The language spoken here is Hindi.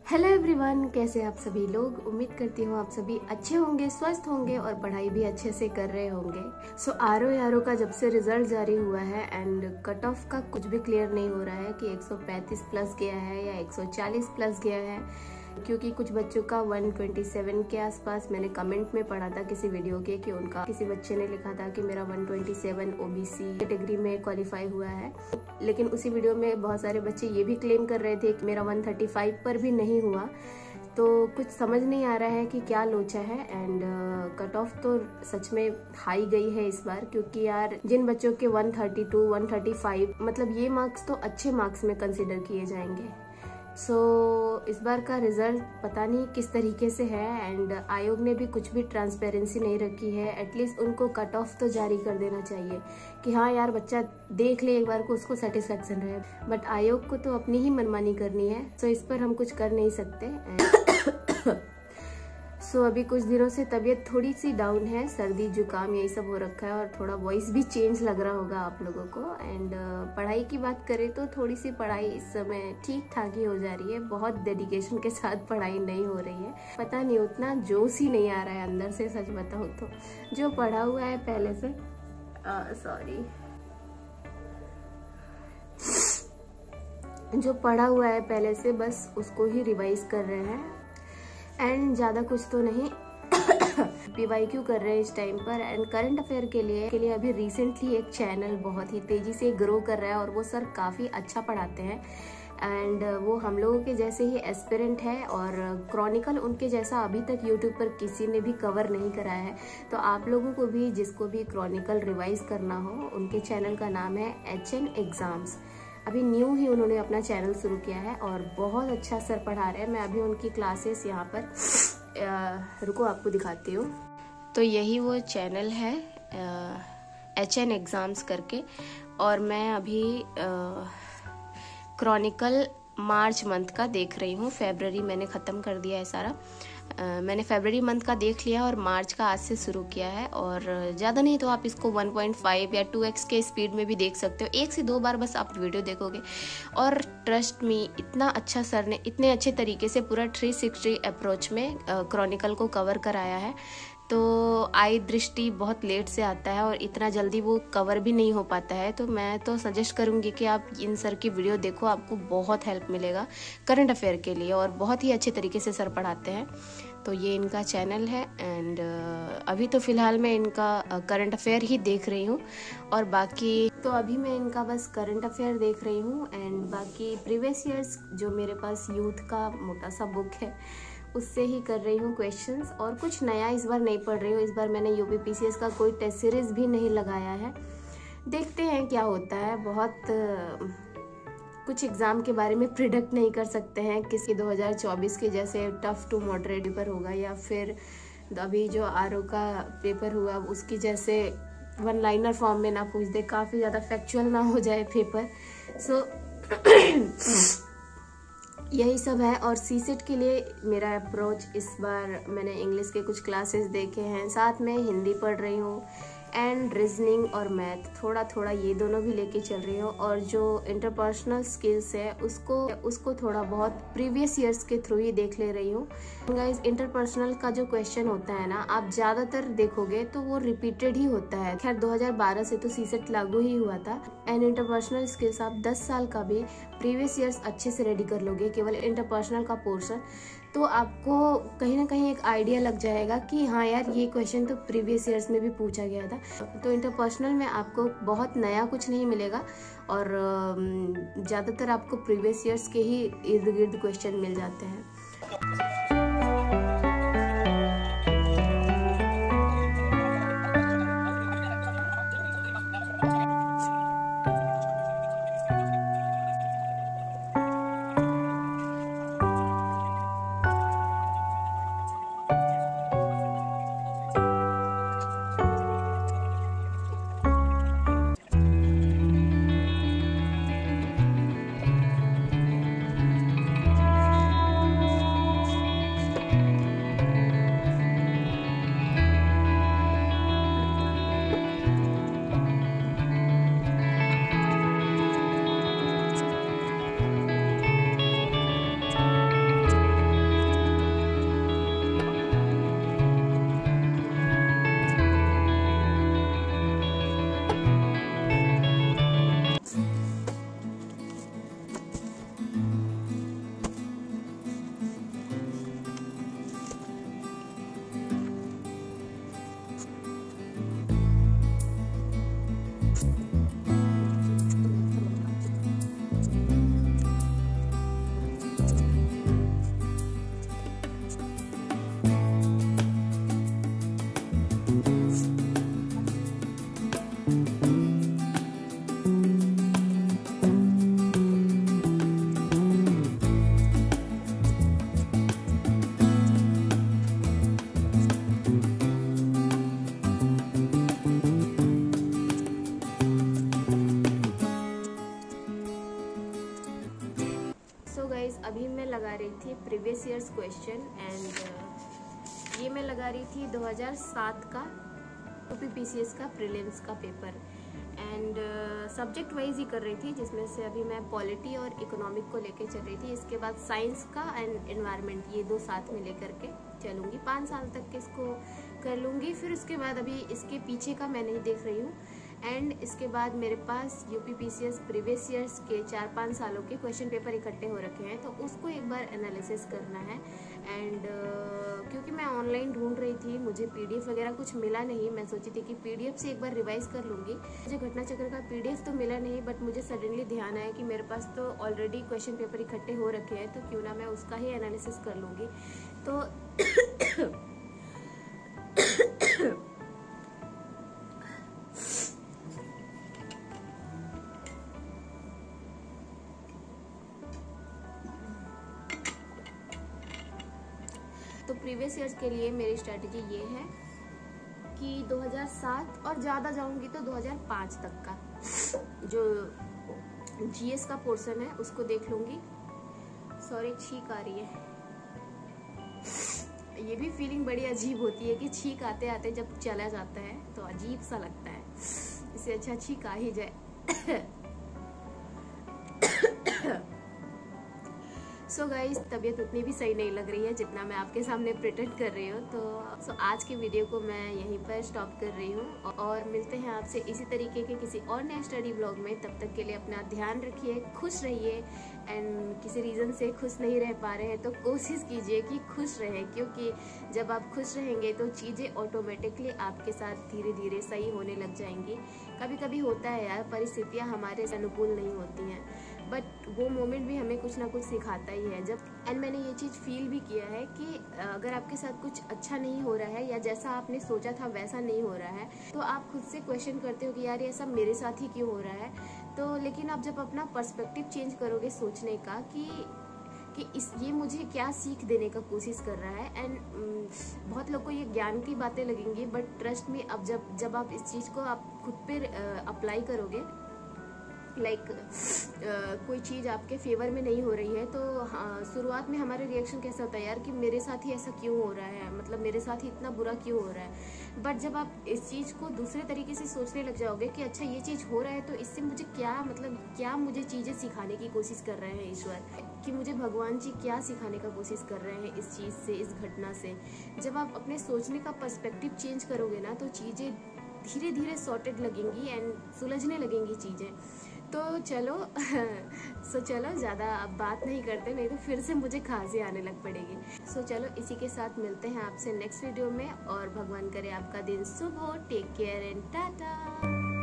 हेलो एवरीवन, कैसे आप सभी लोग। उम्मीद करती हूँ आप सभी अच्छे होंगे, स्वस्थ होंगे और पढ़ाई भी अच्छे से कर रहे होंगे। सो आरओ का जब से रिजल्ट जारी हुआ है एंड कट ऑफ का कुछ भी क्लियर नहीं हो रहा है कि 135 प्लस गया है या 140 प्लस गया है, क्योंकि कुछ बच्चों का 127 के आसपास मैंने कमेंट में पढ़ा था किसी वीडियो के कि उनका किसी बच्चे ने लिखा था कि मेरा 127 ओबीसी कैटेगरी में क्वालिफाई हुआ है। लेकिन उसी वीडियो में बहुत सारे बच्चे ये भी क्लेम कर रहे थे कि मेरा 135 पर भी नहीं हुआ। तो कुछ समझ नहीं आ रहा है कि क्या लोचा है। एंड कट ऑफ तो सच में हाई गई है इस बार, क्योंकि यार जिन बच्चों के 132, 135 मतलब ये मार्क्स तो अच्छे मार्क्स में कंसिडर किए जाएंगे। सो इस बार का रिजल्ट पता नहीं किस तरीके से है एंड आयोग ने भी कुछ भी ट्रांसपेरेंसी नहीं रखी है। एटलीस्ट उनको कट ऑफ तो जारी कर देना चाहिए कि हाँ यार बच्चा देख ले एक बार को, उसको सेटिस्फेक्शन रहे। बट आयोग को तो अपनी ही मनमानी करनी है, सो इस पर हम कुछ कर नहीं सकते। सो अभी कुछ दिनों से तबीयत थोड़ी सी डाउन है, सर्दी जुकाम यही सब हो रखा है और थोड़ा वॉइस भी चेंज लग रहा होगा आप लोगों को। एंड पढ़ाई की बात करें तो थोड़ी सी पढ़ाई इस समय ठीक ठाक ही हो जा रही है, बहुत डेडिकेशन के साथ पढ़ाई नहीं हो रही है। पता नहीं उतना जोश ही नहीं आ रहा है अंदर से, सच बताऊँ तो। जो पढ़ा हुआ है पहले से जो पढ़ा हुआ है पहले से बस उसको ही रिवाइज कर रहे हैं एंड ज्यादा कुछ तो नहीं। पीवाईक्यू कर रहे हैं इस टाइम पर। एंड करंट अफेयर के लिए अभी रिसेंटली एक चैनल बहुत ही तेजी से ग्रो कर रहा है और वो सर काफी अच्छा पढ़ाते हैं एंड वो हम लोगों के जैसे ही एस्पिरेंट है और क्रॉनिकल उनके जैसा अभी तक यूट्यूब पर किसी ने भी कवर नहीं कराया है। तो आप लोगों को भी जिसको भी क्रॉनिकल रिवाइज करना हो, उनके चैनल का नाम है HN एग्जाम्स। अभी न्यू ही उन्होंने अपना चैनल शुरू किया है और बहुत अच्छा सर पढ़ा रहे हैं। मैं अभी उनकी क्लासेस यहाँ पर रुको आपको दिखाती हूँ। तो यही वो चैनल है HN एग्जाम्स करके। और मैं अभी क्रॉनिकल मार्च मंथ का देख रही हूँ। फेब्रवरी मैंने ख़त्म कर दिया है सारा। मैंने फरवरी मंथ का देख लिया और मार्च का आज से शुरू किया है। और ज़्यादा नहीं तो आप इसको 1.5 या 2x के स्पीड में भी देख सकते हो। 1 से 2 बार बस आप वीडियो देखोगे और ट्रस्ट मी, इतना अच्छा सर ने इतने अच्छे तरीके से पूरा 360 अप्रोच में क्रॉनिकल को कवर कराया है। तो आई दृष्टि बहुत लेट से आता है और इतना जल्दी वो कवर भी नहीं हो पाता है। तो मैं तो सजेस्ट करूँगी कि आप इन सर की वीडियो देखो, आपको बहुत हेल्प मिलेगा करंट अफेयर के लिए और बहुत ही अच्छे तरीके से सर पढ़ाते हैं। तो ये इनका चैनल है एंड अभी तो फ़िलहाल मैं इनका करंट अफेयर ही देख रही हूँ और बाकी तो अभी मैं इनका बस करंट अफेयर देख रही हूँ एंड बाकी प्रीवियस ईयर्स जो मेरे पास यूथ का मोटा सा बुक है उससे ही कर रही हूँ क्वेश्चंस। और कुछ नया इस बार नहीं पढ़ रही हूँ। इस बार मैंने यूपीपीसीएस का कोई टेस्ट सीरीज भी नहीं लगाया है, देखते हैं क्या होता है। बहुत कुछ एग्ज़ाम के बारे में प्रिडिक्ट नहीं कर सकते हैं, किसी 2024 के जैसे टफ टू मॉडरेट पेपर होगा या फिर अभी जो आरओ का पेपर हुआ उसकी जैसे वन लाइनर फॉर्म में ना पूछ दे, काफ़ी ज़्यादा फैक्चुअल ना हो जाए पेपर। सो यही सब है। और सीसेट के लिए मेरा अप्रोच इस बार मैंने इंग्लिश के कुछ क्लासेस देखे हैं, साथ में हिंदी पढ़ रही हूँ एंड रीजनिंग और मैथ थोड़ा थोड़ा ये दोनों भी लेके चल रही हूँ। और जो इंटरपर्सनल स्किल्स है उसको थोड़ा बहुत प्रीवियस ईयर्स के थ्रू ही देख ले रही हूँ। गाइस, इंटरपर्सनल का जो क्वेश्चन होता है ना, आप ज़्यादातर देखोगे तो वो रिपीटेड ही होता है। खैर 2012 से तो सीसेट लागू ही हुआ था एंड इंटरपर्सनल स्किल्स आप 10 साल का भी प्रीवियस ईयर्स अच्छे से रेडी कर लोगे, केवल इंटरपर्सनल का पोर्शन, तो आपको कहीं ना कहीं एक आइडिया लग जाएगा कि हाँ यार ये क्वेश्चन तो प्रीवियस ईयर्स में भी पूछा गया था। तो इंटरपर्सनल में आपको बहुत नया कुछ नहीं मिलेगा और ज़्यादातर आपको प्रीवियस ईयर्स के ही इर्द गिर्द क्वेश्चन मिल जाते हैं। गाइस अभी मैं लगा रही थी प्रीवियस ईयर्स क्वेश्चन एंड ये मैं लगा रही थी 2007 का यूपीपीसीएस का प्रीलिम्स का पेपर एंड सब्जेक्ट वाइज ही कर रही थी, जिसमें से अभी मैं पॉलिटी और इकोनॉमिक को लेके चल रही थी। इसके बाद साइंस का एंड एनवायरनमेंट, ये दो साथ में लेकर के चलूंगी। 5 साल तक के इसको कर लूंगी। फिर उसके बाद अभी इसके पीछे का मैं नहीं देख रही हूँ एंड इसके बाद मेरे पास यूपीपीसीएस प्रीवियस ईयर्स के 4-5 सालों के क्वेश्चन पेपर इकट्ठे हो रखे हैं, तो उसको एक बार एनालिसिस करना है। एंड क्योंकि मैं ऑनलाइन ढूंढ रही थी, मुझे पीडीएफ वगैरह कुछ मिला नहीं। मैं सोची थी कि पीडीएफ से एक बार रिवाइज कर लूंगी। मुझे घटना चक्र का पीडीएफ तो मिला नहीं, बट मुझे सडनली ध्यान आया कि मेरे पास तो ऑलरेडी क्वेश्चन पेपर इकट्ठे हो रखे हैं, तो क्यों ना मैं उसका ही एनालिसिस कर लूंगी। तो प्रीवियस ईयर्स के लिए मेरी स्ट्रेटजी ये है कि 2007 और ज़्यादा जाऊंगी तो 2005 तक का जो जीएस का पोर्शन है उसको देख लूंगी। सॉरी, छींक आ रही है। ये भी फीलिंग बड़ी अजीब होती है कि छींक आते आते जब चला जाता है तो अजीब सा लगता है। इससे अच्छा छींक आ ही जाए। सो गाइस, तबीयत उतनी भी सही नहीं लग रही है जितना मैं आपके सामने प्रिटेंड कर रही हूँ। तो आज के वीडियो को मैं यहीं पर स्टॉप कर रही हूँ और मिलते हैं आपसे इसी तरीके के किसी और नए स्टडी ब्लॉग में। तब तक के लिए अपना ध्यान रखिए, खुश रहिए एंड किसी रीज़न से खुश नहीं रह पा रहे हैं तो कोशिश कीजिए कि खुश रहें, क्योंकि जब आप खुश रहेंगे तो चीज़ें ऑटोमेटिकली आपके साथ धीरे धीरे सही होने लग जाएंगी। कभी कभी होता है यार, परिस्थितियाँ हमारे अनुकूल नहीं होती हैं, बट वो मोमेंट भी हमें कुछ ना कुछ सिखाता ही है। जब एंड मैंने ये चीज़ फील भी किया है कि अगर आपके साथ कुछ अच्छा नहीं हो रहा है या जैसा आपने सोचा था वैसा नहीं हो रहा है, तो आप खुद से क्वेश्चन करते हो कि यार ये सब मेरे साथ ही क्यों हो रहा है। तो लेकिन आप जब अपना पर्सपेक्टिव चेंज करोगे सोचने का कि ये मुझे क्या सीख देने का कोशिश कर रहा है, एंड बहुत लोग को ये ज्ञान की बातें लगेंगी, बट ट्रस्ट में अब जब आप इस चीज़ को आप खुद पे अप्लाई करोगे, लाइक कोई चीज़ आपके फेवर में नहीं हो रही है, तो शुरुआत में हमारे रिएक्शन कैसा होता है यार कि मेरे साथ ही ऐसा क्यों हो रहा है, मतलब मेरे साथ ही इतना बुरा क्यों हो रहा है। बट जब आप इस चीज़ को दूसरे तरीके से सोचने लग जाओगे कि अच्छा ये चीज़ हो रहा है तो इससे मुझे क्या मुझे चीज़ें सिखाने की कोशिश कर रहे हैं ईश्वर, कि मुझे भगवान जी क्या सिखाने का कोशिश कर रहे हैं इस चीज़ से, इस घटना से। जब आप अपने सोचने का पर्सपेक्टिव चेंज करोगे ना, तो चीज़ें धीरे धीरे सॉर्टेड लगेंगी एंड सुलझने लगेंगी चीज़ें। तो चलो चलो ज़्यादा अब बात नहीं करते, नहीं तो फिर से मुझे खांसी आने लग पड़ेगी। चलो इसी के साथ मिलते हैं आपसे नेक्स्ट वीडियो में, और भगवान करे आपका दिन शुभ हो। Take care and Tata.